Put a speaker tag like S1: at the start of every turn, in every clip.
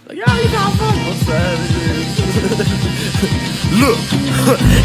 S1: Like, yo, you got fun. What's
S2: Look,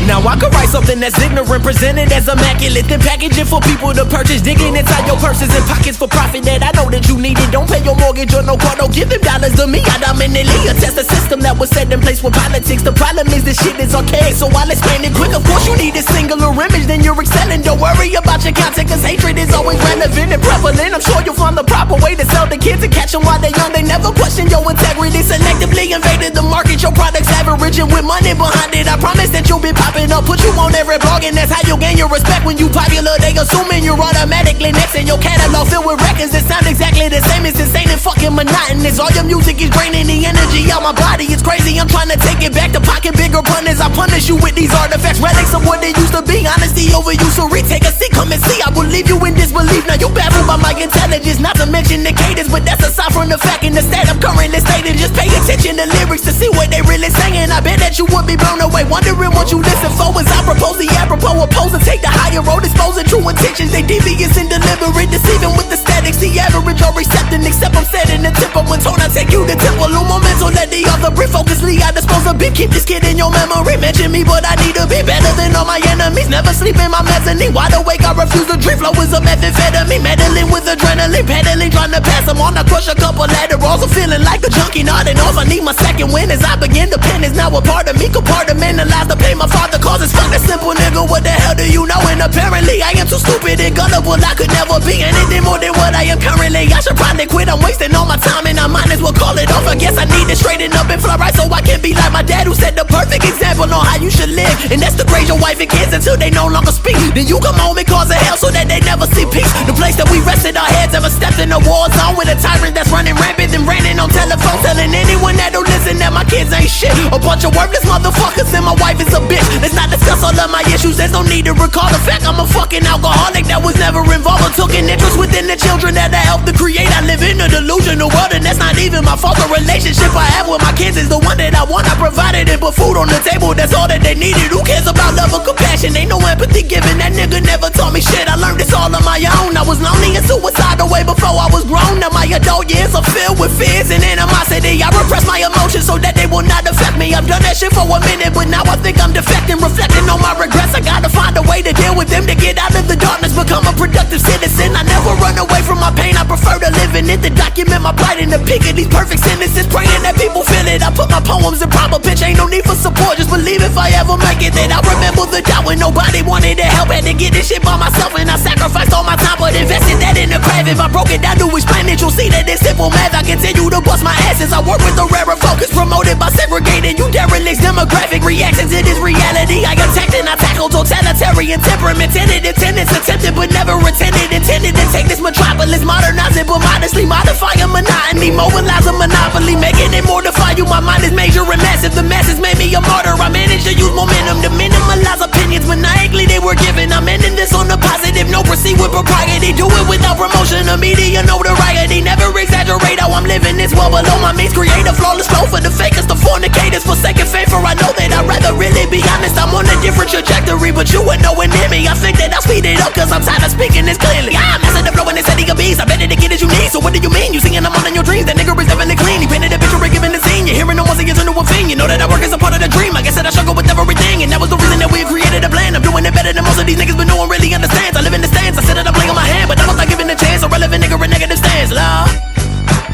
S2: now I could write something that's ignorant, presented as immaculate, then package it for people to purchase, digging inside your purses and pockets for profit that I know that you need it. Don't pay your mortgage or no car, don't give them dollars to me. I dominantly attest the system that was set in place with politics. The problem is this shit is archaic, so I'll explain it quick. Of course you need a singular image, then you're excelling. Don't worry about your content, cause hatred is always relevant and prevalent. I'm sure you'll find the proper way to sell the kids and catch them while they're young. They never question your integrity, selectively invaded the market. Your product's averaging with money behind it. I promise that you'll be popping up, put you on every blog, and that's how you'll gain your respect. When you popular, they assuming you're automatically next, and your catalog filled with records that sound exactly the same. It's insane and fucking monotonous. All your music is draining the energy out my body. It's crazy, I'm trying to take it back to pocket bigger punters. I punish you with these artifacts, relics of what they used to be. Honesty over you, so retake a seat, come and see. I will leave you in disbelief. Now you baffled by my intelligence, not to mention the cadence, but that's aside from the fact and the state I'm currently stated. Just pay attention to lyrics to see what they really saying. I bet that you would be blown away, wondering what you listen for. As I propose the apropos, oppose and take the higher road, exposing true intentions. They devious and deliberate, deceiving with aesthetics. The average or recepting, except I'm setting the tempo. When tone I take you to temple, no momentum, let the other breathe. Focusly, I dispose a bit, keep this kid in your memory. Mention me, but I need to be better than all my enemies. Never sleep in my mezzanine, wide awake, I refuse to dream. Flow is a methamphetamine, meddling with adrenaline, pedaling, trying to pass them on. I crush a couple laterals, I'm feeling like a junkie, nodding off. I need my second win as I begin to pen. Is now a part of me, compartmentalized to pay my father causes. Fuck that simple nigga, what the hell do you know? And apparently I am too stupid and gullible. I could never be anything more than what I am currently. I should probably quit, I'm wasting all my time and I might as well call it off. I guess I need to straighten up and fly right so I can be like my dad, who set the perfect example on how you should live. And that's to raise your wife and kids until they no longer speak. Then you come home and cause a hell so that they never see peace. The place that we rested our heads, ever stepped in a war zone with a tyrant that's running rampant and ranting on telephone, telling anyone that don't listen that my kids ain't shit. A bunch of worthless motherfuckers and my wife is a bitch. Let's not discuss all of my issues, there's no need to recall the fact I'm a fucking alcoholic that was never involved or took an interest within the children that I helped to create. I live in a delusional world and that's not even my fault. The relationship I have with my kids is the one that I want. I provided and put food on the table, that's all that they needed. Who cares about love or compassion? Ain't no empathy given, that nigga never taught me shit. I learned this all on my own. I was lonely and suicidal way before I was grown. Now my adult years are filled with fears and animosity. I repress my emotions so that they will not affect me. I've done that shit for a minute, but now I think I'm defecting. Reflecting on my regrets, I gotta find a way to deal with them, to get out of the darkness, become a productive citizen. I never run away from my pain, I prefer to live in it, to document my plight in the peak of these perfect sentences, praying that people feel it. I put my poems in proper pitch, ain't no need for support, just believe if I ever make it that I remember the doubt when nobody wanted to help. Had to get this shit by myself and I sacrificed all my time, but invested that in the craft. If I broke it down to explain it, you'll see that it's simple math. I continue to bust my ass as I work with the rarer focus, promoted by segregated you derelicts. Demographic reaction to this reality, I attacked and I tackle totalitarian temperament, tentative tenants, attempted but never intended. Intended to take this metropolis, modernize it but modestly modify a monotony, mobilize a monopoly, making it mortify you. My mind is major and massive, the masses made me a martyr. I managed to use momentum to minimalize opinions maniacally they were given. I'm ending this on the positive, no proceed with propriety, do it without promotion or media notoriety. Never exaggerate how I'm living, this well below my means. Create a flawless flow for the fakers, the fornicators, forsaken faith, for I know that I'd rather really be honest. I'm on a different trajectory, but you would know it near me. I think that I'll speed it up, cause I'm tired of speaking this clearly. I'm messing the flow and it's setting a beast. I bet it to get as you need, so what do you mean? You singing I'm all in your dreams, that nigga is definitely clean. He painted a picture and given the scene. You're hearing him once he gets into a fiend. You know that I work as a part of the dream. I guess that I struggle with everything, and that was the reason that we created a plan. I'm doing it better than most of these niggas, but no one really understands. I live in the stands, I sit at a play on my hand, but I was not given a chance. A relevant nigga with negative stance, love.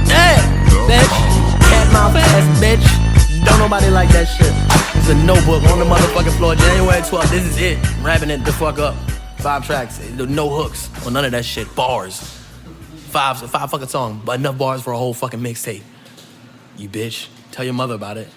S2: Hey, bitch, cat mouth ass bitch. Don't nobody like that shit. It's a notebook on the motherfucking floor, January 12th. This is it. I'm rapping it the fuck up. 5 tracks, no hooks or none of that shit. Bars. 5 fucking songs, but enough bars for a whole fucking mixtape. You bitch. Tell your mother about it.